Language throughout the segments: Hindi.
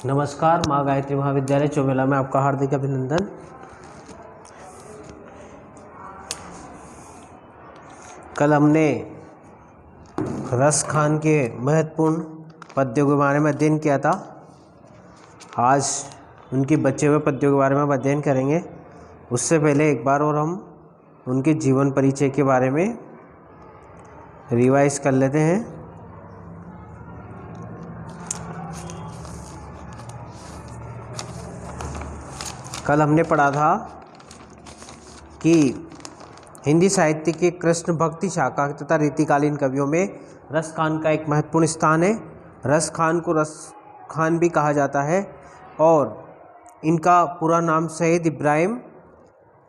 नमस्कार, माँ गायत्री महाविद्यालय चौबेला में आपका हार्दिक अभिनंदन। कल हमने रस खान के महत्वपूर्ण पद्यों के बारे में अध्ययन किया था। आज उनके बचे हुए पद्यों के बारे में हम अध्ययन करेंगे। उससे पहले एक बार और हम उनके जीवन परिचय के बारे में रिवाइज कर लेते हैं। कल हमने पढ़ा था कि हिंदी साहित्य के कृष्ण भक्ति शाखा तथा रीतिकालीन कवियों में रस खान का एक महत्वपूर्ण स्थान है। रस खान को रस खान भी कहा जाता है और इनका पूरा नाम सैयद इब्राहिम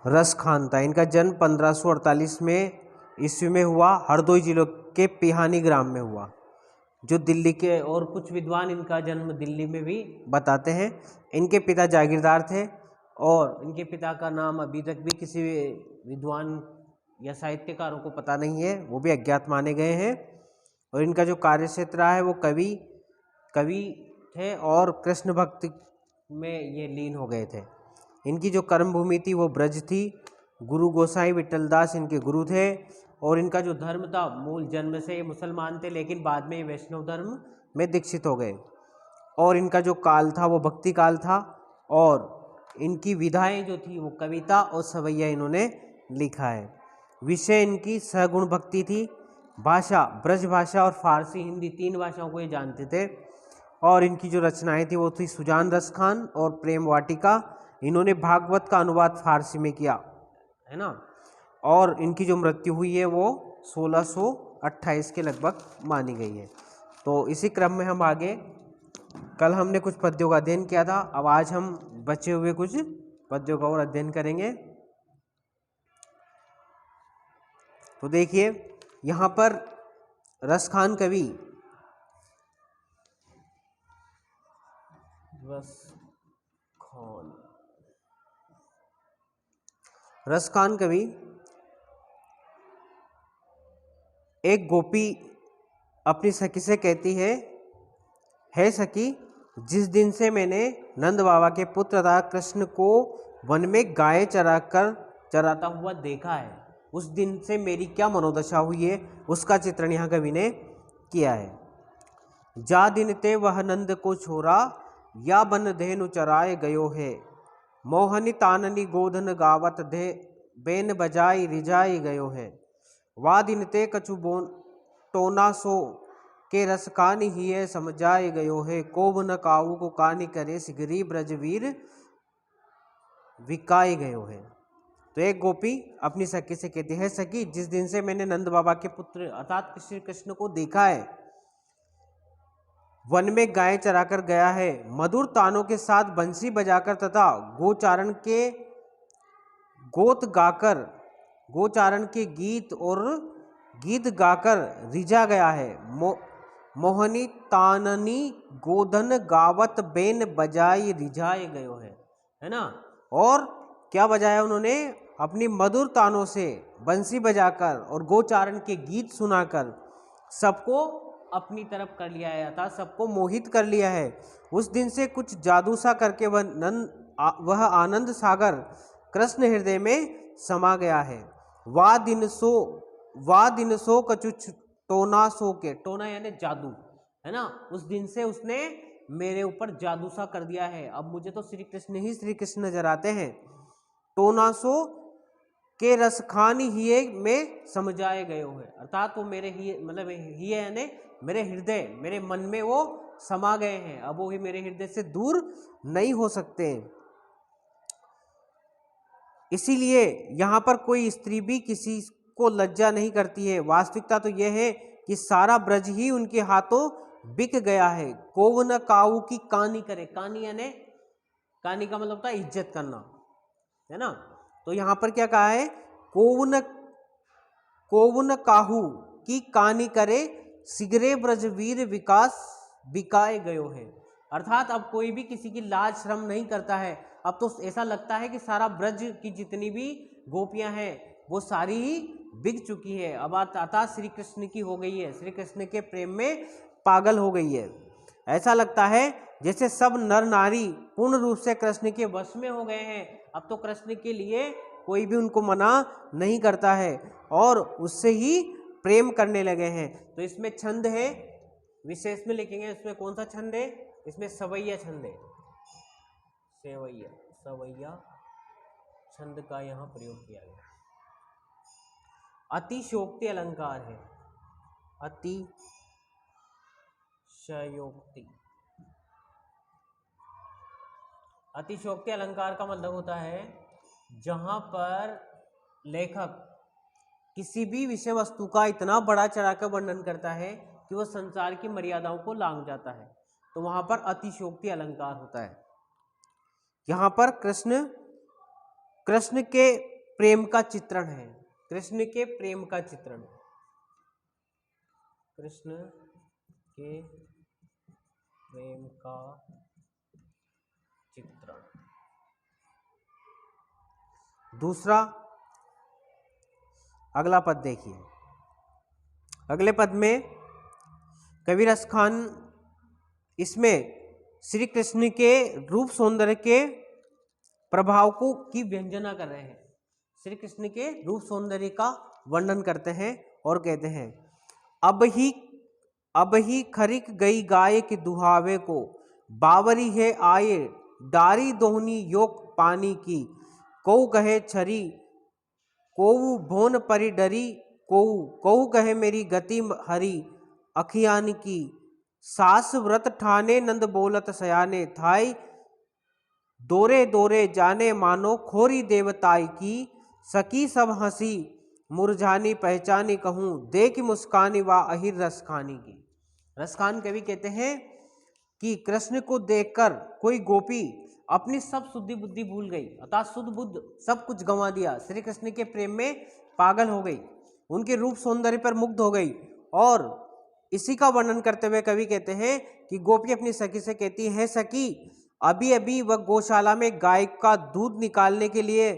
रस खान था। इनका जन्म 1548 में ईस्वी में हुआ, हरदोई जिले के पिहानी ग्राम में हुआ, जो दिल्ली के, और कुछ विद्वान इनका जन्म दिल्ली में भी बताते हैं। इनके पिता जागीरदार थे और इनके पिता का नाम अभी तक भी किसी विद्वान या साहित्यकारों को पता नहीं है, वो भी अज्ञात माने गए हैं। और इनका जो कार्य क्षेत्र रहा है वो कवि थे और कृष्ण भक्ति में ये लीन हो गए थे। इनकी जो कर्मभूमि थी वो ब्रज थी। गुरु गोसाई विठलदास इनके गुरु थे और इनका जो धर्म था, मूल जन्म से ये मुसलमान थे, लेकिन बाद में ये वैष्णव धर्म में दीक्षित हो गए। और इनका जो काल था वो भक्ति काल था और इनकी विधाएं जो थी वो कविता और सवैया इन्होंने लिखा है। विषय इनकी सगुण भक्ति थी। भाषा ब्रज भाषा और फारसी हिंदी 3 भाषाओं को ये जानते थे। और इनकी जो रचनाएं थी वो थी सुजान रस खान और प्रेम वाटिका। इन्होंने भागवत का अनुवाद फारसी में किया है ना। और इनकी जो मृत्यु हुई है वो 1628 के लगभग मानी गई है। तो इसी क्रम में हम आगे, कल हमने कुछ पद्यों का अध्ययन किया था, अब आज हम बचे हुए कुछ पद्यों का और अध्ययन करेंगे। तो देखिए, यहाँ पर रस खान कवि रस खान कवि एक गोपी अपनी सखी से कहती है सखी, जिस दिन से मैंने नंद बाबा के पुत्र तथा कृष्ण को वन में गाय चराता हुआ देखा है, उस दिन से मेरी क्या मनोदशा हुई है, उसका चित्रण यहाँ कवि ने किया है। जा दिन ते वह नंद को छोरा, या बन धेनु चराए गयो है, मोहनी ताननी गोधन गावत दे बेन बजाई रिजाई गयो है। वा दिन ते कछु बोन टोना सो के रस कानी ही है समझाए गयो है, कोब न काऊ को कानी करे सिगरी ब्रजवीर विकाए गयो है। तो एक गोपी अपनी सखी से कहती है, सखी, जिस दिन से मैंने नंद बाबा के पुत्र अर्थात श्री कृष्ण को देखा है, वन में गाय चराकर गया है, मधुर तानों के साथ बंसी बजाकर तथा गोचारण के गीत गाकर रिझा गया है। मोहनी ताननी गोधन गावत बेन बजाई रिझाए गयो है ना। और क्या बजाया उन्होंने? अपनी मधुर तानों से बंसी बजाकर और गोचारण के गीत सुनाकर सबको अपनी तरफ कर लिया है, अर्थात सबको मोहित कर लिया है। उस दिन से कुछ जादू सा करके वह आनंद सागर कृष्ण हृदय में समा गया है। वा दिन सो कछु टोना सो के, टोना यानी जादू है ना। उस दिन से उसने मेरे ऊपर जादू सा कर दिया है, अब मुझे तो श्री कृष्ण नजर आते हैं। टोना सो के रस खानी हिये में समझाए गए हो है, अर्थात वो मेरे ही मतलब हिये यानी मेरे हृदय, मेरे मन में वो समा गए हैं, अब वो ही मेरे हृदय से दूर नहीं हो सकते। इसीलिए यहाँ पर कोई स्त्री भी किसी को लज्जा नहीं करती है। वास्तविकता तो यह है कि सारा ब्रज ही उनके हाथों बिक गया है। कोवन काऊ की कानी करे, कानी यानी कानी का मतलब था इज्जत करना है ना। तो यहाँ पर क्या कहा है? कोवन काहू की कानी करे सिगरे ब्रजवीर विकास बिकाए गयो है, अर्थात अब कोई भी किसी की लाज शर्म नहीं करता है। अब तो ऐसा लगता है कि सारा ब्रज की जितनी भी गोपियां हैं वो सारी ही बिक चुकी है, अब अर्थात श्री कृष्ण की हो गई है, श्री कृष्ण के प्रेम में पागल हो गई है। ऐसा लगता है जैसे सब नर नारी पूर्ण रूप से कृष्ण के वश में हो गए हैं। अब तो कृष्ण के लिए कोई भी उनको मना नहीं करता है और उससे ही प्रेम करने लगे हैं। तो इसमें छंद है, विशेष में लिखेंगे इसमें कौन सा छंद है, इसमें सवैया छंद है, सवैया छंद का यहाँ प्रयोग किया गया। अतिशयोक्ति अलंकार है, अतिशयोक्ति। अतिशयोक्ति अलंकार का मतलब होता है जहां पर लेखक किसी भी विषय वस्तु का इतना बड़ा चढ़ाकर वर्णन करता है कि वह संसार की मर्यादाओं को लांघ जाता है, तो वहां पर अतिशयोक्ति अलंकार होता है। यहाँ पर कृष्ण के प्रेम का चित्रण है, कृष्ण के प्रेम का चित्रण, कृष्ण के प्रेम का चित्रण। दूसरा अगला पद देखिए, अगले पद में कवि रस खान इसमें श्री कृष्ण के रूप सौंदर्य के प्रभाव को की व्यंजना कर रहे हैं, श्री कृष्ण के रूप सौंदर्य का वर्णन करते हैं और कहते हैं अब ही खरिक गई गाय के दुहावे को, बावरी है आए डारी दोहनी योग पानी की, कऊ कहे छरी कोऊ भोन परि डरी, कोऊ कहे मेरी गति हरी अखियान की, सास व्रत ठाने नंद बोलत सयाने थाई, दोरे दोरे जाने मानो खोरी देवताई की, सकी सब हंसी मुरझानी पहचानी कहूँ, देख मुस्कानी वा अहिर रसखानी की। रसखान कवि कहते हैं कि कृष्ण को देखकर कोई गोपी अपनी सब शुद्धि बुद्धि भूल गई, अर्थात शुद्ध बुद्ध सब कुछ गंवा दिया, श्री कृष्ण के प्रेम में पागल हो गई, उनके रूप सौंदर्य पर मुग्ध हो गई। और इसी का वर्णन करते हुए कवि कहते हैं कि गोपी अपनी सखी से कहती है, सखी अभी अभी वह गौशाला में गाय का दूध निकालने के लिए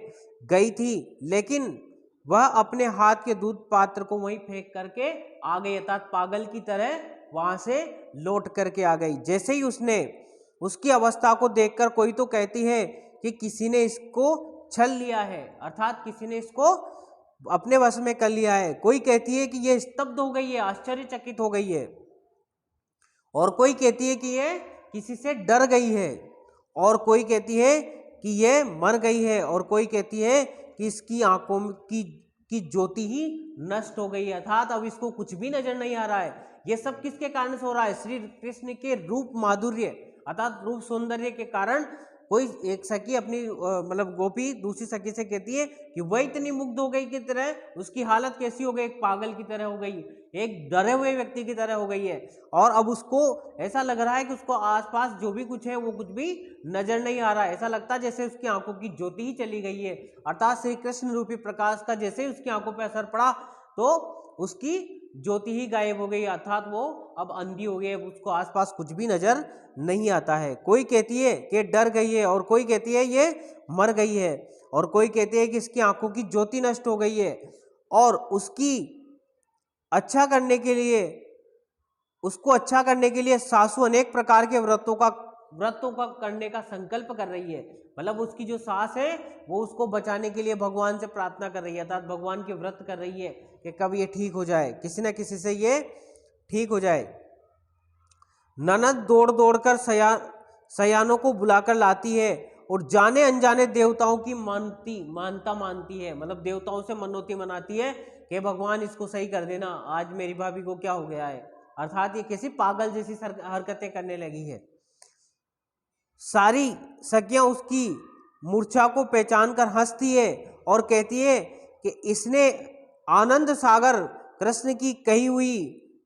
गई थी, लेकिन वह अपने हाथ के दूध पात्र को वहीं फेंक करके आ गई, अर्थात पागल की तरह वहां से लौट करके आ गई। जैसे ही उसने उसकी अवस्था को देखकर कोई तो कहती है कि किसी ने इसको छल लिया है, अर्थात किसी ने इसको अपने वश में कर लिया है, कोई कहती है कि ये स्तब्ध हो गई है, आश्चर्यचकित हो गई है, और कोई कहती है कि ये किसी से डर गई है, और कोई कहती है कि ये मर गई है, और कोई कहती है कि इसकी आंखों की ज्योति ही नष्ट हो गई है, अर्थात अब इसको कुछ भी नजर नहीं आ रहा है। ये सब किसके कारण से हो रहा है? श्री कृष्ण के रूप माधुर्य अर्थात रूप सौंदर्य के कारण। कोई एक सखी अपनी मतलब गोपी दूसरी सखी से कहती है कि वह इतनी मुग्ध हो गई की तरह, उसकी हालत कैसी हो गई, एक पागल की तरह हो गई, एक डरे हुए व्यक्ति की तरह हो गई है, और अब उसको ऐसा लग रहा है कि उसको आसपास जो भी कुछ है वो कुछ भी नजर नहीं आ रहा है, ऐसा लगता है जैसे उसकी आंखों की ज्योति ही चली गई है, अर्थात श्री कृष्ण रूपी प्रकाश का जैसे ही उसकी आंखों पर असर पड़ा तो उसकी ज्योति ही गायब हो गई, अर्थात वो अब अंधी हो गई है, उसको आसपास कुछ भी नजर नहीं आता है। कोई कहती है कि डर गई है, और कोई कहती है ये मर गई है, और कोई कहती है कि इसकी आंखों की ज्योति नष्ट हो गई है, और उसकी अच्छा करने के लिए उसको अच्छा करने के लिए सासू अनेक प्रकार के व्रतों का करने का संकल्प कर रही है, मतलब उसकी जो सास है वो उसको बचाने के लिए भगवान से प्रार्थना कर रही है, अर्थात भगवान के व्रत कर रही है कि कब ये ठीक हो जाए, किसी न किसी से ये ठीक हो जाए। ननद दौड़ दौड़ कर सयानों को बुलाकर लाती है, और जाने अनजाने देवताओं की मानता मानती है, मतलब देवताओं से मनौती मनाती है कि भगवान इसको सही कर देना, आज मेरी भाभी को क्या हो गया है, अर्थात ये किसी पागल जैसी हरकतें करने लगी है। सारी सखियां उसकी मूर्छा को पहचान कर हंसती है और कहती है कि इसने आनंद सागर कृष्ण की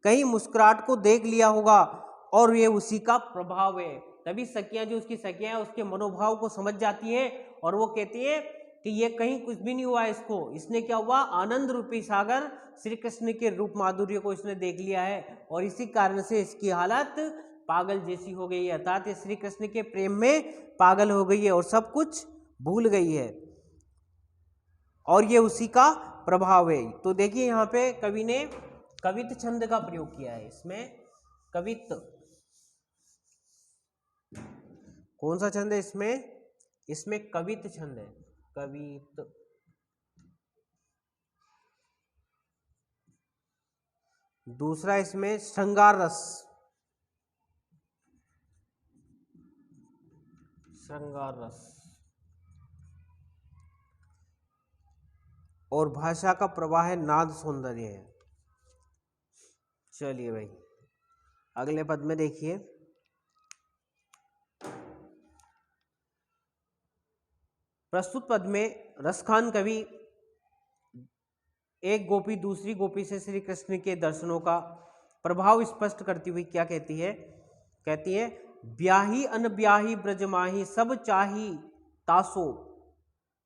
कही मुस्कुराहट को देख लिया होगा, और ये उसी का प्रभाव है। तभी सखियां जो उसकी सखियां हैं उसके मनोभाव को समझ जाती हैं, और वो कहती है कि ये कहीं कुछ भी नहीं हुआ इसको, इसने क्या हुआ, आनंद रूपी सागर श्री कृष्ण के रूप माधुर्य को इसने देख लिया है, और इसी कारण से इसकी हालत पागल जैसी हो गई है, अर्थात ये श्री कृष्ण के प्रेम में पागल हो गई है और सब कुछ भूल गई है, और ये उसी का प्रभाव है। तो देखिए यहाँ पे कवि ने कवित्व छंद का प्रयोग किया है, इसमें कवित्व कौन सा छंद है इसमें? इसमें कवित छंद है, कवित। दूसरा इसमें श्रृंगार रस, श्रृंगार रस। और भाषा का प्रवाह है, नाद सौंदर्य है। चलिए भाई अगले पद में देखिए, प्रस्तुत पद में रसखान कवि एक गोपी दूसरी गोपी से श्री कृष्ण के दर्शनों का प्रभाव स्पष्ट करती हुई क्या कहती है? कहती है, ब्याही अनब्याही ब्रजमाही सब चाही तासो,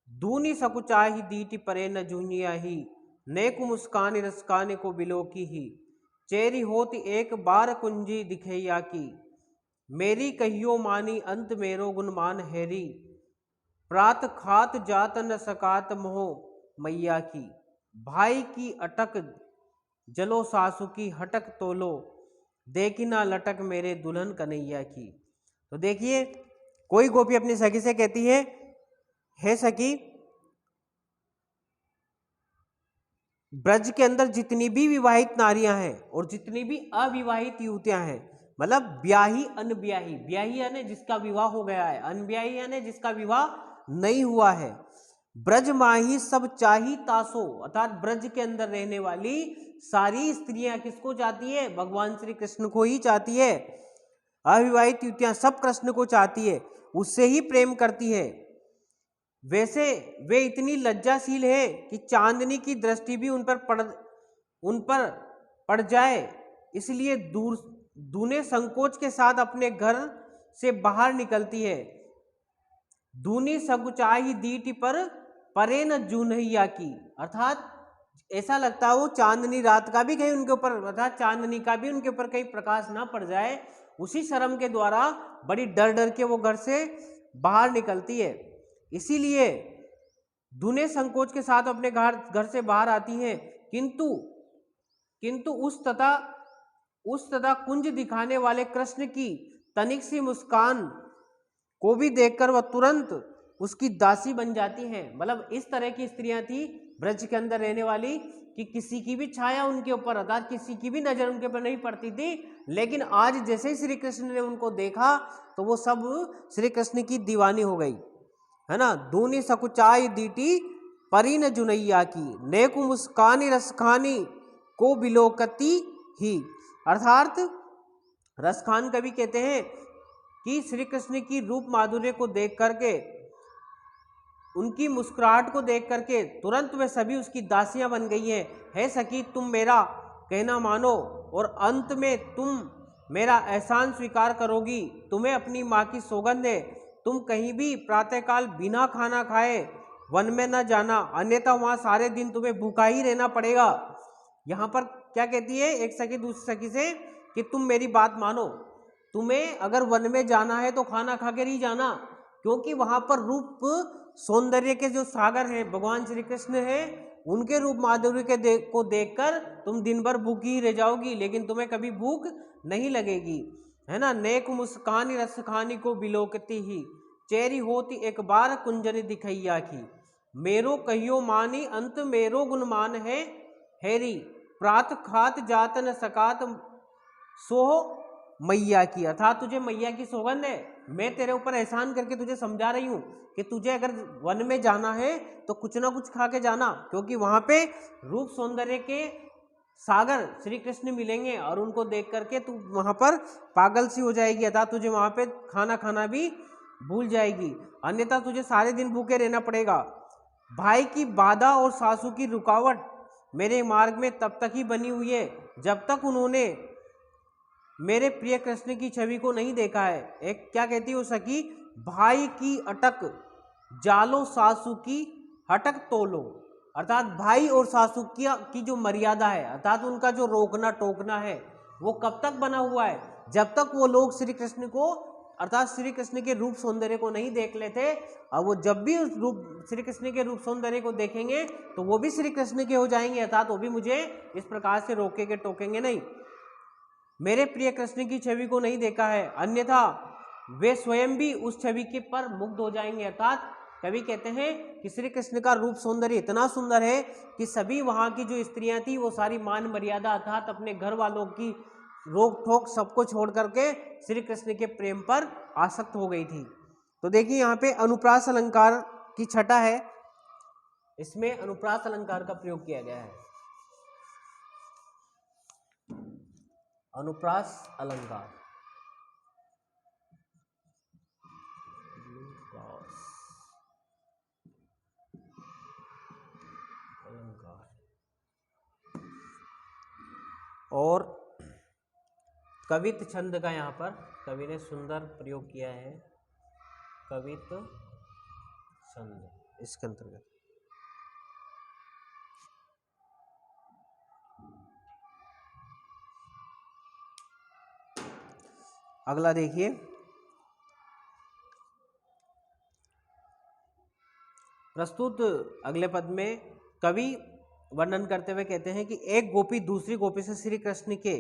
दूनी सकुचाही दीटी परे न जूनियाही, नेकु मुस्कानी रसकानी को बिलोकी ही, चेरी होती एक बार कुंजी दिखैया की, मेरी कहियो मानी अंत मेरो गुणमान हैरी, प्रात खात जात न सकात मोह मैया की, भाई की अटक जलो सासु की हटक तोलो, देखी ना लटक मेरे दुल्हन कन्हैया की। तो देखिए कोई गोपी अपनी सखी से कहती है, हे सखी, ब्रज के अंदर जितनी भी विवाहित नारियां हैं और जितनी भी अविवाहित युवतियां हैं, मतलब ब्याही अनब्याही, ब्याही यानी जिसका विवाह हो गया है, अनब्याही यानी जिसका विवाह नहीं हुआ है, ब्रज माही सब चाही तासो, अर्थात ब्रज के अंदर रहने वाली सारी स्त्रियां किसको चाहती है? भगवान श्री कृष्ण को ही चाहती है। अविवाहित युवतियां सब कृष्ण को चाहती है, उससे ही प्रेम करती है। वैसे वे इतनी लज्जाशील है कि चांदनी की दृष्टि भी उन पर पड़ जाए, इसलिए दूने संकोच के साथ अपने घर से बाहर निकलती है। दूनी सकुचाही दीटी पर परे न जूनैया की, अर्थात ऐसा लगता है वो चांदनी रात का भी कहीं उनके ऊपर, अर्थात चांदनी का भी उनके ऊपर कहीं प्रकाश ना पड़ जाए, उसी शर्म के द्वारा बड़ी डर डर के वो घर से बाहर निकलती है। इसीलिए दूने संकोच के साथ अपने घर से बाहर आती हैं, किंतु उस तथा कुंज दिखाने वाले कृष्ण की तनिक सी मुस्कान को भी देखकर वह तुरंत उसकी दासी बन जाती हैं। मतलब इस तरह की स्त्रियां थी ब्रज के अंदर रहने वाली कि किसी की भी छाया उनके ऊपर, अर्थात किसी की भी नजर उनके ऊपर नहीं पड़ती थी, लेकिन आज जैसे ही श्री कृष्ण ने उनको देखा तो वो सब श्री कृष्ण की दीवानी हो गई, है ना। दूनी सकुचाई दीटी परी न जुनैया की, नेकु मुस्कानी रसखानी को बिलोकती ही, अर्थात रसखान कवि कहते हैं कि श्री कृष्ण की रूप माधुर्य को देख करके, उनकी मुस्कुराहट को देख करके तुरंत वे सभी उसकी दासियां बन गई हैं। हे सखी, तुम मेरा कहना मानो और अंत में तुम मेरा एहसान स्वीकार करोगी। तुम्हें अपनी माँ की सौगंध है, तुम कहीं भी प्रातःकाल बिना खाना खाए वन में न जाना, अन्यथा वहां सारे दिन तुम्हें भूखा ही रहना पड़ेगा। यहाँ पर क्या कहती है एक सखी दूसरी सखी से कि तुम मेरी बात मानो, तुम्हें अगर वन में जाना है तो खाना खा के नहीं जाना, क्योंकि वहां पर रूप सौंदर्य के जो सागर हैं भगवान श्री कृष्ण हैं, उनके रूप माधुर्य के को देखकर तुम दिन भर भूखी ही रह जाओगी, लेकिन तुम्हें कभी भूख नहीं लगेगी, है ना। नेक मुस्कानी रसखानी को बिलोकती ही, चेरी होती एक बार कुंजनी दिखैया की, मेरो कहियो मानी अंत मेरो गुणमान है हैरी, प्रात खात जात न सकात सोह मैया की, अर्थात तुझे मैया की सौगंध है, मैं तेरे ऊपर एहसान करके तुझे समझा रही हूँ कि तुझे अगर वन में जाना है तो कुछ ना कुछ खा के जाना, क्योंकि वहां पे रूप सौंदर्य के सागर श्री कृष्ण मिलेंगे और उनको देख करके तू वहां पर पागल सी हो जाएगी, अर्थात तुझे वहां पे खाना खाना भी भूल जाएगी, अन्यथा तुझे सारे दिन भूखे रहना पड़ेगा। भाई की बाधा और सासू की रुकावट मेरे मार्ग में तब तक ही बनी हुई है जब तक उन्होंने मेरे प्रिय कृष्ण की छवि को नहीं देखा है। एक क्या कहती है वो सखी, भाई की अटक जालो सासू की हटक तोलो, अर्थात भाई और सासू की जो मर्यादा है, अर्थात उनका जो रोकना टोकना है वो कब तक बना हुआ है, जब तक वो लोग श्री कृष्ण को, अर्थात श्री कृष्ण के रूप सौंदर्य को नहीं देख लेते। और वो जब भी उस रूप श्री कृष्ण के रूप सौंदर्य को देखेंगे तो वो भी श्री कृष्ण के हो जाएंगे, अर्थात वो भी मुझे इस प्रकार से रोकेंगे टोकेंगे नहीं। मेरे प्रिय कृष्ण की छवि को नहीं देखा है, अन्यथा वे स्वयं भी उस छवि के पर मुग्ध हो जाएंगे। अर्थात कवि कहते हैं कि श्री कृष्ण का रूप सौंदर्य इतना सुंदर है कि सभी वहाँ की जो स्त्रियां थी वो सारी मान मर्यादा अर्थात अपने घर वालों की रोक ठोक सबको छोड़ करके श्री कृष्ण के प्रेम पर आसक्त हो गई थी। तो देखिए यहाँ पे अनुप्रास अलंकार की छटा है, इसमें अनुप्रास अलंकार का प्रयोग किया गया है। अनुप्रास अलंकार, और कवित छंद का यहाँ पर कवि ने सुंदर प्रयोग किया है, कवित छंद इसके अंतर्गत। अगला देखिए, प्रस्तुत अगले पद में कवि वर्णन करते हुए कहते हैं कि एक गोपी दूसरी गोपी से श्री कृष्ण के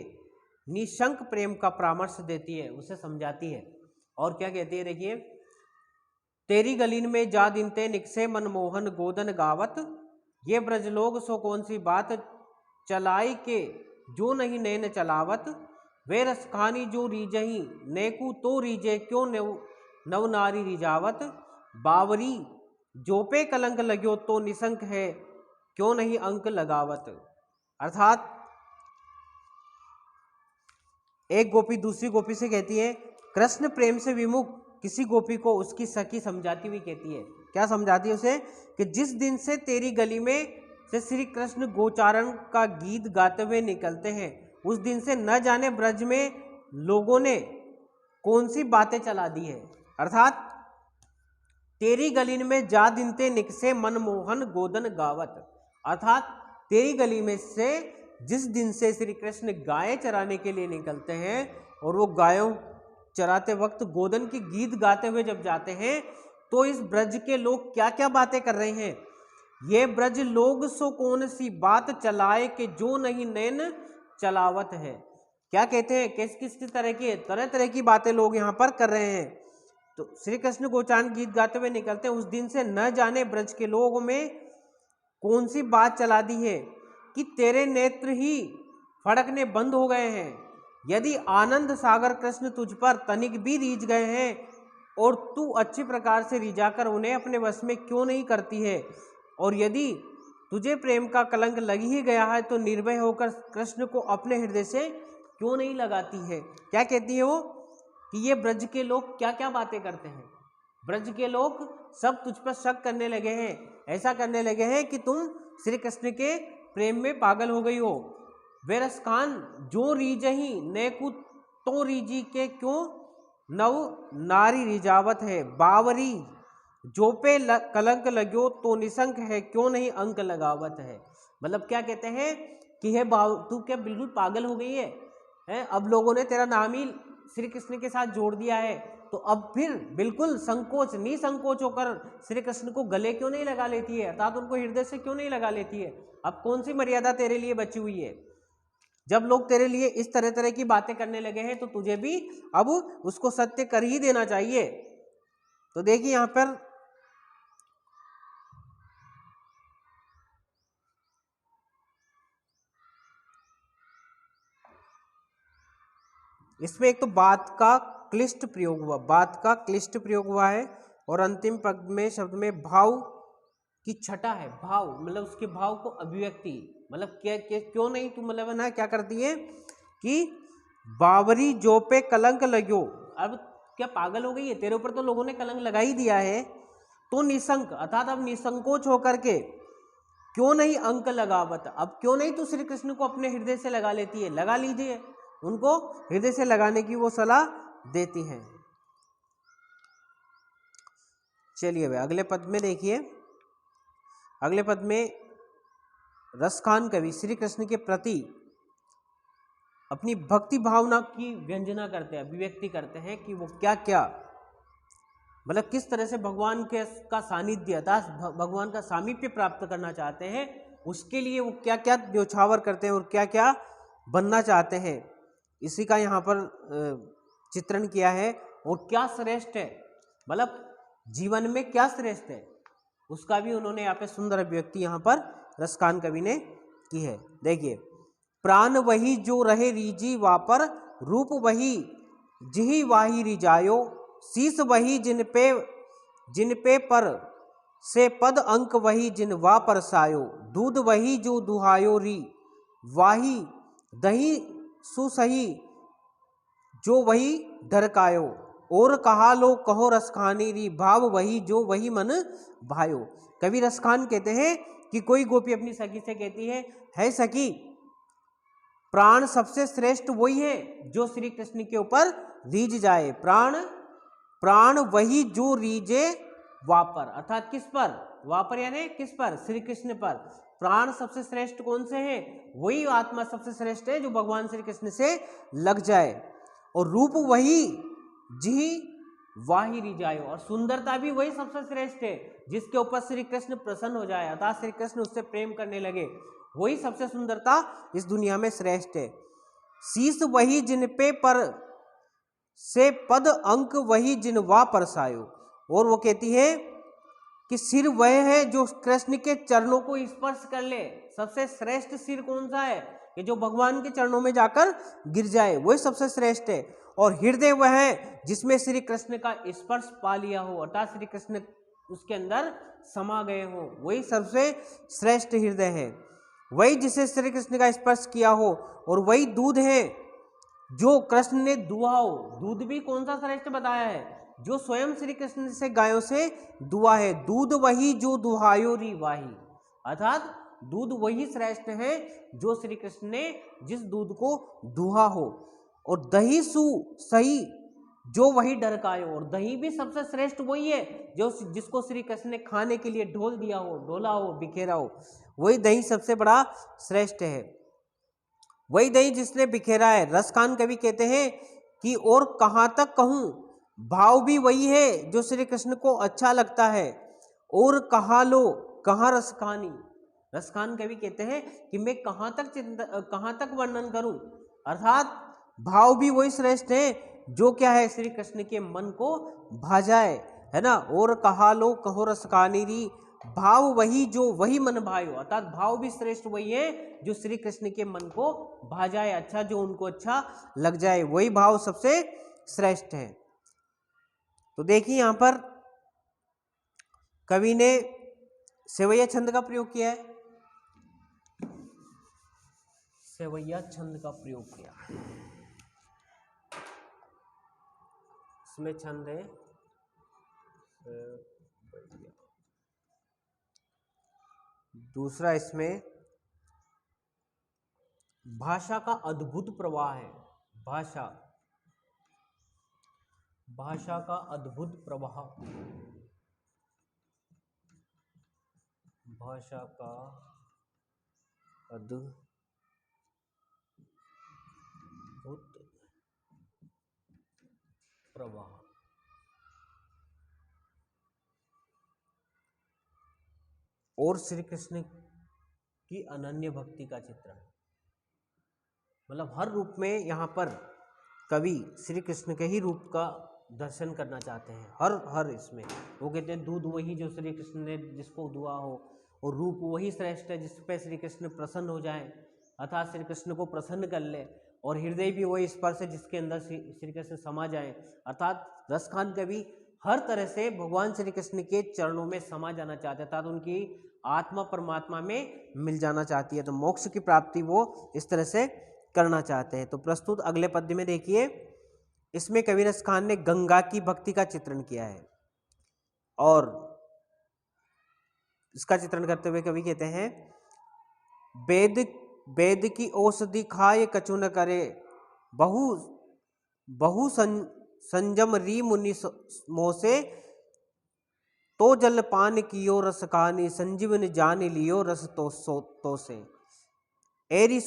निशंक प्रेम का परामर्श देती है, उसे समझाती है। और क्या कहती है देखिए, तेरी गलीन में जा दिनते निकसे मनमोहन गोदन गावत, ये ब्रजलोग सो कौन सी बात चलाई के जो नहीं नैन चलावत, वे रसखानी जो रीजही नेकू तो रीजे क्यों नव नारी रिजावत, बावरी जो पे कलंक लग्यो तो निशंक है क्यों नहीं अंक लगावत। अर्थात एक गोपी दूसरी गोपी से कहती है, कृष्ण प्रेम से विमुख किसी गोपी को उसकी सखी समझाती हुई कहती है, क्या समझाती है उसे, कि जिस दिन से तेरी गली में से श्री कृष्ण गोचारण का गीत गाते हुए निकलते हैं, उस दिन से न जाने ब्रज में लोगों ने कौन सी बातें चला दी है। अर्थात तेरी गली में जा दिनते निकसे मनमोहन गोदन गावत, अर्थात तेरी गली में से जिस दिन से श्री कृष्ण गाय चराने के लिए निकलते हैं और वो गायों चराते वक्त गोदन की गीत गाते हुए जब जाते हैं, तो इस ब्रज के लोग क्या क्या बातें कर रहे हैं। ये ब्रज लोग सो कौन सी बात चलाए कि जो नहीं नैन चलावत है। क्या कहते हैं, किस किस तरह तरह की बातें लोग यहाँ पर कर रहे हैं। तो श्री कृष्ण गोचारण गीत गाते हुए निकलते हैं, उस दिन से न जाने ब्रज के लोगों में कौन सी बात चला दी है कि तेरे नेत्र ही फड़कने बंद हो गए हैं। यदि आनंद सागर कृष्ण तुझ पर तनिक भी रीझ गए हैं और तू अच्छी प्रकार से रिझाकर उन्हें अपने वश में क्यों नहीं करती है, और यदि तुझे प्रेम का कलंक लग ही गया है तो निर्भय होकर कृष्ण को अपने हृदय से क्यों नहीं लगाती है। क्या कहती है वो, कि ये ब्रज के लोग क्या क्या बातें करते हैं। ब्रज के लोग सब तुझ पर शक करने लगे हैं, ऐसा करने लगे हैं कि तुम श्री कृष्ण के प्रेम में पागल हो गई हो। वे रसखान जो रीजही नेकु तो रीजी के क्यों नव नारी रिजावत है, बावरी जो पे कलंक लग्यो तो निशंक है क्यों नहीं अंक लगावत है। मतलब क्या कहते हैं कि हे तू क्या बिल्कुल पागल हो गई है? अब लोगों ने तेरा नाम ही श्री कृष्ण के साथ जोड़ दिया है, तो अब फिर बिल्कुल संकोच निसंकोच होकर श्री कृष्ण को गले क्यों नहीं लगा लेती है, अर्थात उनको हृदय से क्यों नहीं लगा लेती है। अब कौन सी मर्यादा तेरे लिए बची हुई है। जब लोग तेरे लिए इस तरह तरह की बातें करने लगे हैं तो तुझे भी अब उसको सत्य कर ही देना चाहिए। तो देखिए यहां पर इसमें एक तो बात का क्लिष्ट प्रयोग हुआ, बात का क्लिष्ट प्रयोग हुआ है, और अंतिम पद में शब्द में भाव की छटा है। भाव मतलब उसके भाव को अभिव्यक्ति, मतलब क्या क्यों नहीं तू मतलब ना क्या करती है कि बावरी जो पे कलंक लग्यो। अब क्या पागल हो गई है, तेरे ऊपर तो लोगों ने कलंक लगा ही दिया है, तो निशंक अर्थात अब निसंकोच होकर के क्यों नहीं अंक लगावत, अब क्यों नहीं तू श्री कृष्ण को अपने हृदय से लगा लेती है। लगा लीजिए, उनको हृदय से लगाने की वो सलाह देती हैं। चलिए भाई अगले पद में देखिए, अगले पद में रसखान कवि श्री कृष्ण के प्रति अपनी भक्ति भावना की व्यंजना करते हैं, अभिव्यक्ति करते हैं कि वो क्या क्या मतलब किस तरह से भगवान के का सानिध्य अर्थात भगवान का सामीप्य प्राप्त करना चाहते हैं, उसके लिए वो क्या क्या न्योछावर करते हैं और क्या क्या बनना चाहते हैं। इसी का यहाँ पर चित्रण किया है। और क्या श्रेष्ठ है, मतलब जीवन में क्या श्रेष्ठ है, उसका भी उन्होंने यहाँ पे सुंदर अभिव्यक्ति यहाँ पर रसखान कवि ने की है। देखिए, प्राण वही जो रहे रीजी वापर, रूप वही जिहि वाही रिजायो, शीस वही जिन पे पर से पद अंक वही जिन वा परसायो, दूध वही जो दुहायो री वाही दही सुसही जो वही ढरकायो, और कहा लो कहो रसखानी री भाव वही जो वही मन भायो। कवि रसखान कहते हैं कि कोई गोपी अपनी सखी से कहती है सखी, प्राण सबसे श्रेष्ठ वही है जो श्री कृष्ण के ऊपर रीझ जाए। प्राण वही जो रीझे वापर, अर्थात किस पर, वापर यानी किस पर, श्री कृष्ण पर। प्राण सबसे श्रेष्ठ कौन से हैं? वही आत्मा सबसे श्रेष्ठ है जो भगवान श्री कृष्ण से लग जाए। और रूप वही जी वाही रिजायो, और सुंदरता भी वही सबसे श्रेष्ठ है जिसके ऊपर श्री कृष्ण प्रसन्न हो जाए, अर्थात श्री कृष्ण उससे प्रेम करने लगे, वही सबसे सुंदरता इस दुनिया में श्रेष्ठ है। शीस वही जिन पे पर से पद अंक वही जिन वा परसायो, और वो कहती है कि सिर वह है जो कृष्ण के चरणों को स्पर्श कर ले। सबसे श्रेष्ठ सिर कौन सा है? कि जो भगवान के चरणों में जाकर गिर जाए, वही सबसे श्रेष्ठ है। और हृदय वह है जिसमें श्री कृष्ण का स्पर्श पा लिया हो, अर्थात श्री कृष्ण उसके अंदर समा गए हो, वही सबसे श्रेष्ठ हृदय है। वही जिसे श्री कृष्ण का स्पर्श किया हो, और वही दूध है जो कृष्ण ने दुआ हो। दूध भी कौन सा श्रेष्ठ बताया है? जो स्वयं श्री कृष्ण से गायों से दुआ है। दूध वही जो दुहायो री वाही, अर्थात दूध वही श्रेष्ठ है जो श्री कृष्ण ने जिस दूध को दुहा हो। और दही सु सही जो वही ढरकायो, और दही भी सबसे श्रेष्ठ वही है जो जिसको श्री कृष्ण ने खाने के लिए ढोल दिया हो, ढोला हो, बिखेरा हो, वही दही सबसे बड़ा श्रेष्ठ है। वही दही जिसने बिखेरा है। रसखान कवि कहते हैं कि और कहाँ तक कहूँ, भाव भी वही है जो श्री कृष्ण को अच्छा लगता है। और कहा लो कहाँ रसखानी, रसखान कवि कहते हैं कि मैं कहाँ तक वर्णन करूं, अर्थात भाव भी वही श्रेष्ठ है जो क्या है, श्री कृष्ण के मन को भा जाए, है ना। और कहा लो कहो रसखानी री, भाव वही जो वही मन भायो, अर्थात भाव भी श्रेष्ठ वही है जो श्री कृष्ण के मन को भा जाए, अच्छा जो उनको अच्छा लग जाए, वही भाव सबसे श्रेष्ठ है। तो देखिए यहां पर कवि ने सेवैया छंद का प्रयोग किया है, सेवैया छंद का प्रयोग किया। इसमें छंद है दूसरा, इसमें भाषा का अद्भुत प्रवाह है। भाषा का अद्भुत प्रवाह, भाषा का अद्भुत प्रवाह। और श्री कृष्ण की अनन्य भक्ति का चित्रण, मतलब हर रूप में यहाँ पर कवि श्री कृष्ण के ही रूप का दर्शन करना चाहते हैं। हर इसमें वो कहते हैं दूध वही जो श्री कृष्ण ने जिसको दुआ हो, और रूप वही श्रेष्ठ है जिस पे श्री कृष्ण प्रसन्न हो जाए, अर्थात श्री कृष्ण को प्रसन्न कर ले। और हृदय भी वही स्पर्श है जिसके अंदर श्री कृष्ण समा जाए, अर्थात रसखान कवि हर तरह से भगवान श्री कृष्ण के चरणों में समा जाना चाहते हैं, अर्थात उनकी आत्मा परमात्मा में मिल जाना चाहती है। तो मोक्ष की प्राप्ति वो इस तरह से करना चाहते हैं। तो प्रस्तुत अगले पद्य में देखिए, इसमें कवि रसखान ने गंगा की भक्ति का चित्रण किया है, और इसका चित्रण करते हुए कवि कहते हैं, वेद की औषधि खाए कछु न करे, बहु संजम री मुनि मोसे, तो जल पान कियो रस खानी, संजीवन जान लियो रस तो से। एरी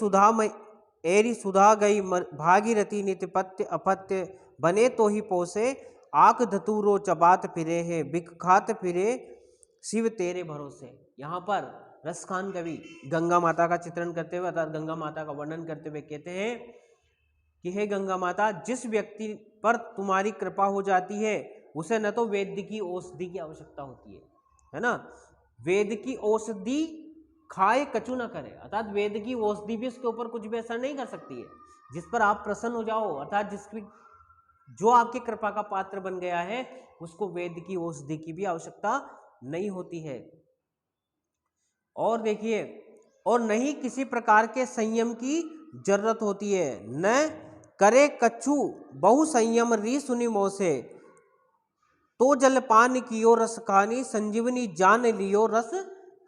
सुधा गई भागीरथी नित्य पत्य अपत्य, बने तो ही पोसे, आक धतूरो चबात फिरे है, बिक खात फिरे शिव तेरे भरोसे। यहाँ पर रसखान कवि गंगा माता का चित्रण करते हुए, अर्थात गंगा माता का वर्णन करते हुए कहते हैं कि हे गंगा माता, जिस व्यक्ति पर तुम्हारी कृपा हो जाती है उसे न तो वेद की औषधि की आवश्यकता होती है ना, वेद की औषधि खाए कछु न करे, अर्थात वेद की औषधि भी उसके ऊपर कुछ भी असर नहीं कर सकती है। जिस पर आप प्रसन्न हो जाओ, अर्थात जिसकी जो आपकी कृपा का पात्र बन गया है, उसको वेद की औषधि की भी आवश्यकता नहीं होती है। और देखिए, और नहीं किसी प्रकार के संयम की जरूरत होती है, न करे कछु बहु संयम री सुनी मोह से, तो जलपान कियो रस खानी संजीवनी जान लियो रस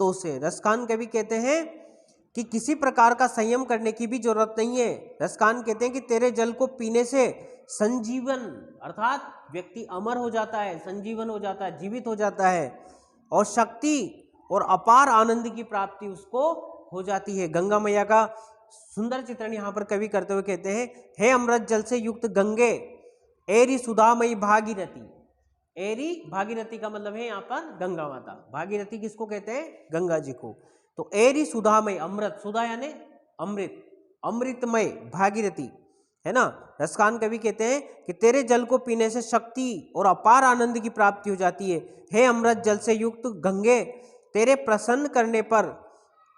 तो से। रसखान कवि कहते हैं कि किसी प्रकार का संयम करने की भी जरूरत नहीं है। रसखान कहते हैं कि तेरे जल को पीने से संजीवन, अर्थात व्यक्ति अमर हो जाता है, संजीवन हो जाता है, जीवित हो जाता है, और शक्ति और अपार आनंद की प्राप्ति उसको हो जाती है। गंगा मैया का सुंदर चित्रण यहाँ पर कवि करते हुए कहते हैं, हे अमृत जल से युक्त गंगे एरी सुधामयी भागीरथी। एरी भागीरथी का मतलब है यहाँ पर गंगा माता। भागीरथी किसको कहते हैं? गंगा जी को। तो एरी सुधामय, अमृत, सुधा यानी अमृत, अमृतमय भागीरथी है ना। रसखान कवि कहते हैं कि तेरे जल को पीने से शक्ति और अपार आनंद की प्राप्ति हो जाती है। हे अमृत जल से युक्त गंगे, तेरे प्रसन्न करने पर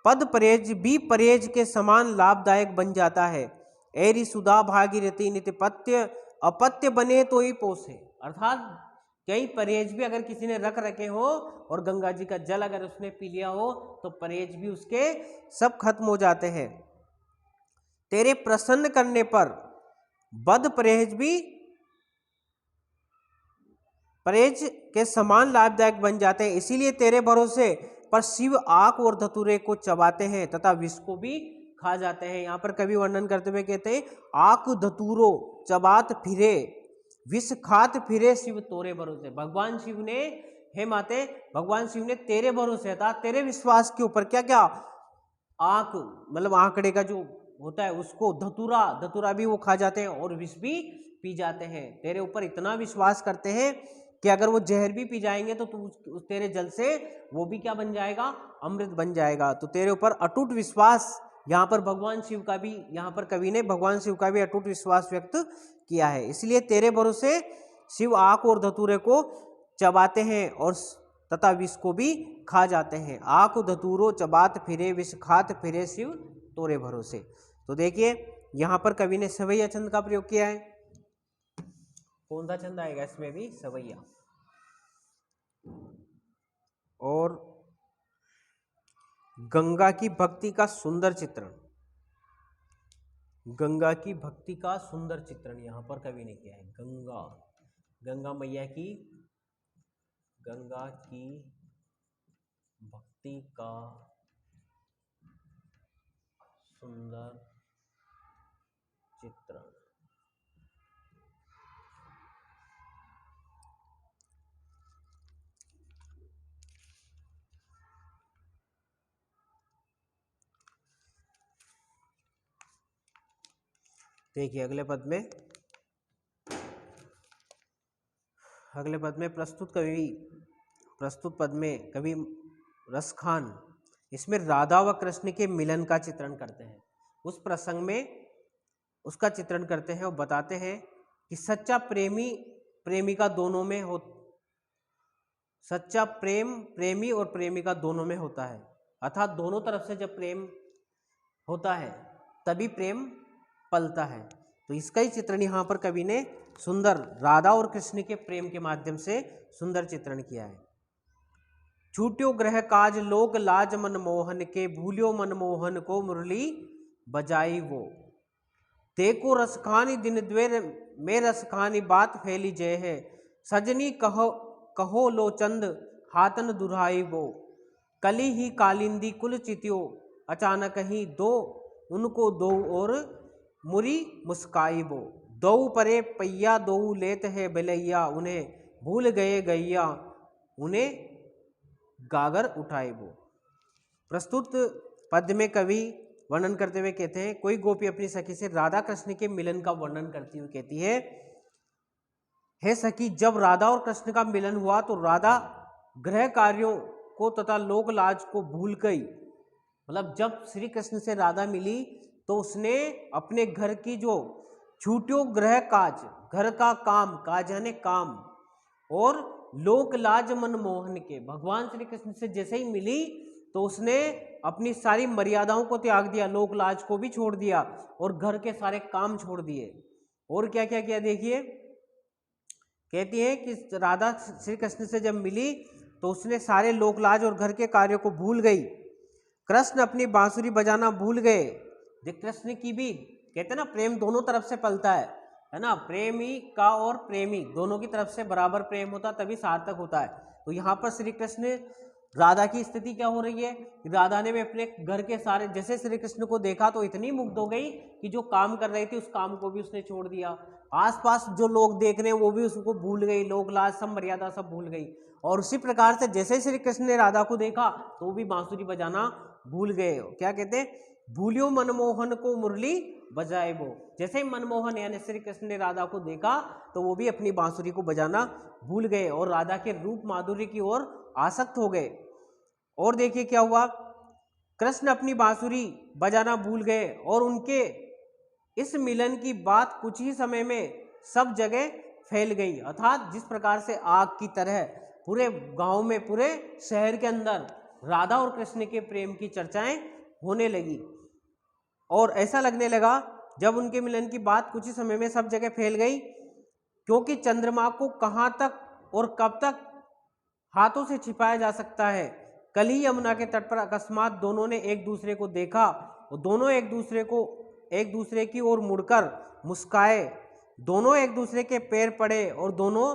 पद परहेज भी परहेज के समान लाभदायक बन जाता है। एरी सुधा भागीरथी नित्यपत्य अपत्य बने तो ही पोसे, अर्थात कई परहेज भी अगर किसी ने रख रखे हो और गंगा जी का जल अगर उसने पी लिया हो तो परहेज भी उसके सब खत्म हो जाते हैं। तेरे प्रसन्न करने पर बद परहेज भी परहेज के समान लाभदायक बन जाते हैं। इसीलिए तेरे भरोसे पर शिव आक और धतूरे को चबाते हैं तथा विष को भी खा जाते हैं। यहाँ पर कवि वर्णन करते हुए कहते हैं, आक धतूरो चबात फिरे विष खात फिरे शिव तोरे भरोसे। भगवान शिव ने, हे माते, भगवान शिव ने तेरे भरोसे था, तेरे विश्वास के ऊपर क्या क्या, आक मतलब आंकड़े का जो होता है उसको, धतूरा, धतूरा भी वो खा जाते हैं और विष भी पी जाते हैं। तेरे ऊपर इतना विश्वास करते हैं कि अगर वो जहर भी पी जाएंगे तो तू तेरे जल से वो भी क्या बन जाएगा, अमृत बन जाएगा। तो तेरे ऊपर अटूट विश्वास, यहाँ पर भगवान शिव का भी, यहाँ पर कवि ने भगवान शिव का भी अटूट विश्वास व्यक्त किया है। इसलिए तेरे भरोसे शिव आक और धतूरे को चबाते हैं और तथा विष को भी खा जाते हैं। आक धतूरो चबात फिरे विष खात फिरे शिव तोरे भरोसे। तो देखिए यहाँ पर कवि ने सवैया छंद का प्रयोग किया है। कौन सा छंद आएगा इसमें भी? सवैया। और गंगा की भक्ति का सुंदर चित्रण, गंगा की भक्ति का सुंदर चित्रण यहाँ पर कवि ने किया है। गंगा, गंगा मैया की, गंगा की भक्ति का सुंदर चित्रण। देखिए अगले पद में प्रस्तुत पद में कवि रसखान इसमें राधा व कृष्ण के मिलन का चित्रण करते हैं। उस प्रसंग में उसका चित्रण करते हैं और बताते हैं कि सच्चा प्रेमिका दोनों में हो, सच्चा प्रेमी और प्रेमिका दोनों में होता है, अर्थात दोनों तरफ से जब प्रेम होता है तभी प्रेम पलता है। तो इसका ही चित्रण यहाँ पर कवि ने सुंदर राधा और कृष्ण के प्रेम के माध्यम से सुंदर चित्रण किया है। छूट्यो ग्रह काज लोक लाज मनमोहन के, भूल्यो मनमोहन को मुरली बजाई वो। देखो रसखानी दिन द्वेर में रसखानी बात फैली जय है, सजनी कहो लो चंद हाथन दुराई वो। कली ही कालिंदी कुल चित्यो अचानक ही दो, उनको दो और मुरी मुस्काई वो। दो परे पैया दो लेत है बलैया, उन्हें भूल गए गैया उन्हें गागर उठाए वो। प्रस्तुत पद में कवि वर्णन करते हुए कहते हैं, कोई गोपी अपनी सखी से राधा कृष्ण के मिलन का वर्णन करती हुई कहती है, हे सखी, जब राधा और कृष्ण का मिलन हुआ तो राधा गृह कार्यों को तथा लोक लाज को भूल गई। मतलब जब श्री कृष्ण से राधा मिली तो उसने अपने घर की जो छूट्यो गृह काज, घर का काम, काज यानी काम, और लोक लाज मनमोहन के, भगवान श्री कृष्ण से जैसे ही मिली तो उसने अपनी सारी मर्यादाओं को त्याग दिया, लोक लाज को भी छोड़ दिया और घर के सारे काम छोड़ दिए। और क्या क्या किया देखिए, कहती है कि राधा श्री कृष्ण से जब मिली तो उसने सारे लोक लाज और घर के कार्यों को भूल गई। कृष्ण अपनी बांसुरी बजाना भूल गए। देख कृष्ण की भी कहते हैं ना, प्रेम दोनों तरफ से पलता है ना, प्रेमी का और प्रेमी दोनों की तरफ से बराबर प्रेम होता तभी सार्थक होता है। तो यहाँ पर श्री कृष्ण, राधा की स्थिति क्या हो रही है, राधा ने भी अपने घर के सारे, जैसे श्री कृष्ण को देखा तो इतनी मुग्ध हो गई कि जो काम कर रही थी उस काम को भी उसने छोड़ दिया, आसपास जो लोग देख रहे हैं वो भी उसको भूल गई, लोक लाज सब मर्यादा सब भूल गई। और उसी प्रकार से जैसे श्री कृष्ण ने राधा को देखा तो वो भी बांसुरी बजाना भूल गए। क्या कहते हैं, भूलियो मनमोहन को मुरली बजाए वो, जैसे ही मनमोहन यानी श्री कृष्ण ने राधा को देखा तो वो भी अपनी बांसुरी को बजाना भूल गए और राधा के रूप माधुर्य की ओर आसक्त हो गए। और देखिए क्या हुआ, कृष्ण अपनी बांसुरी बजाना भूल गए और उनके इस मिलन की बात कुछ ही समय में सब जगह फैल गई, अर्थात जिस प्रकार से आग की तरह पूरे गांव में, पूरे शहर के अंदर राधा और कृष्ण के प्रेम की चर्चाएं होने लगी। और ऐसा लगने लगा जब उनके मिलन की बात कुछ ही समय में सब जगह फैल गई, क्योंकि चंद्रमा को कहाँ तक और कब तक हाथों से छिपाया जा सकता है। कल ही यमुना के तट पर अकस्मात दोनों ने एक दूसरे को देखा और दोनों एक दूसरे की ओर मुड़कर मुस्काए, दोनों एक दूसरे के पैर पड़े और दोनों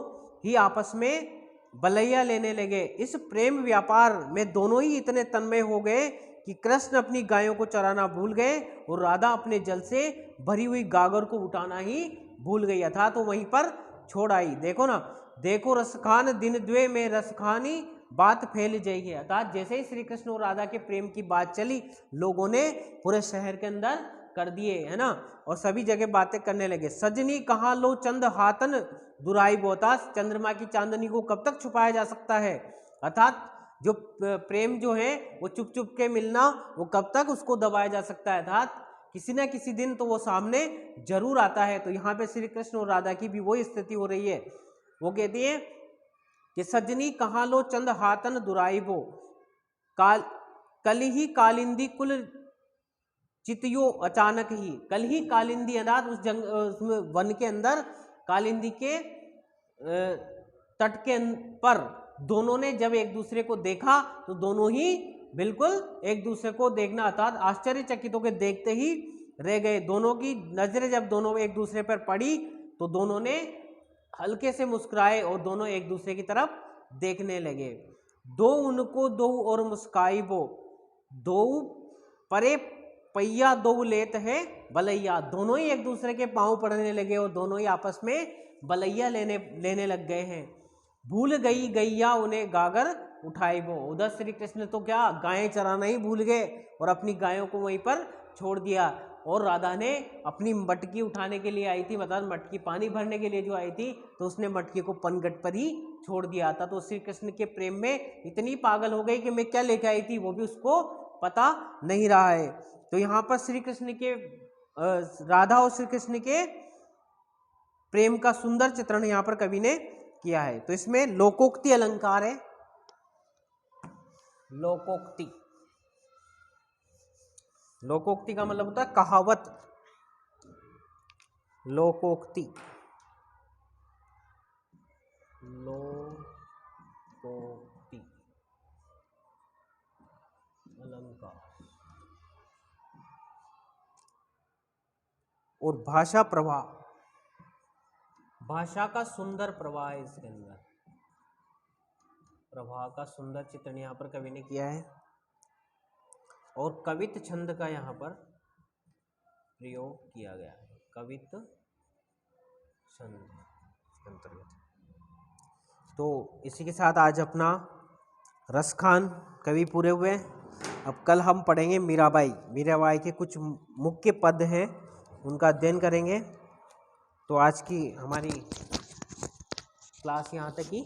ही आपस में बलैया लेने लगे। इस प्रेम व्यापार में दोनों ही इतने तन्मय हो गए कि कृष्ण अपनी गायों को चराना भूल गए और राधा अपने जल से भरी हुई गागर को उठाना ही भूल गई, अर्थात तो वहीं पर छोड़ आई। देखो ना, देखो रसखान दिन द्वे में रसखानी बात फैल जाएगी, अर्थात जैसे ही श्री कृष्ण और राधा के प्रेम की बात चली लोगों ने पूरे शहर के अंदर कर दिए, है ना, और सभी जगह बातें करने लगे। सजनी कहाँ लो चंद हाथन दुराई बोता, चंद्रमा की चांदनी को कब तक छुपाया जा सकता है, अर्थात जो प्रेम जो है वो चुप चुप के मिलना वो कब तक उसको दबाया जा सकता है, अर्थात किसी ना किसी दिन तो वो सामने जरूर आता है। तो यहाँ पे श्री कृष्ण और राधा की भी वही स्थिति हो रही है। वो कहती है कि सजनी कहाँ लो चंद हाथन दुराई बो, कल ही कालिंदी कुल चितियो अचानक ही, कल ही कालिंदी अनाथ उसमें वन के अंदर कालिंदी के तट के पर दोनों ने जब एक दूसरे को देखा तो दोनों ही बिल्कुल एक दूसरे को देखना अर्थात आश्चर्यचकित होकर देखते ही रह गए। दोनों की नजरें जब दोनों एक दूसरे पर पड़ी तो दोनों ने हल्के से मुस्कुराए और दोनों एक दूसरे की तरफ देखने लगे। दो उनको दो और मुस्काई वो, दो परे पैया दो लेत है बलैया, दोनों ही एक दूसरे के पांव पड़ने लगे और दोनों ही आपस में बलैया लेने लग गए हैं। भूल गई गैया उन्हें गागर उठाई वो, उधर श्री कृष्ण तो क्या गायें चराना ही भूल गए और अपनी गायों को वहीं पर छोड़ दिया, और राधा ने अपनी मटकी उठाने के लिए आई थी, मतलब मटकी पानी भरने के लिए जो आई थी तो उसने मटकी को पनघट पर ही छोड़ दिया था। तो श्री कृष्ण के प्रेम में इतनी पागल हो गई कि मैं क्या लेके आई थी वो भी उसको पता नहीं रहा है। तो यहाँ पर श्री कृष्ण के राधा और श्री कृष्ण के प्रेम का सुंदर चित्रण यहाँ पर कवि ने किया है। तो इसमें लोकोक्ति अलंकार है, लोकोक्ति, लोकोक्ति का मतलब होता है कहावत, लोकोक्ति, लोकोक्ति अलंकार। और भाषा प्रवाह, भाषा का सुंदर प्रवाह है इसके अंदर, प्रवाह का सुंदर चित्रण यहाँ पर कवि ने किया है। और कवित छंद का यहाँ पर प्रयोग किया गया है, कवित छंद अंतर्गत। तो इसी के साथ आज अपना रसखान कवि पूरे हुए। अब कल हम पढ़ेंगे मीराबाई, मीराबाई के कुछ मुख्य पद हैं उनका अध्ययन करेंगे। तो आज की हमारी क्लास यहाँ तक ही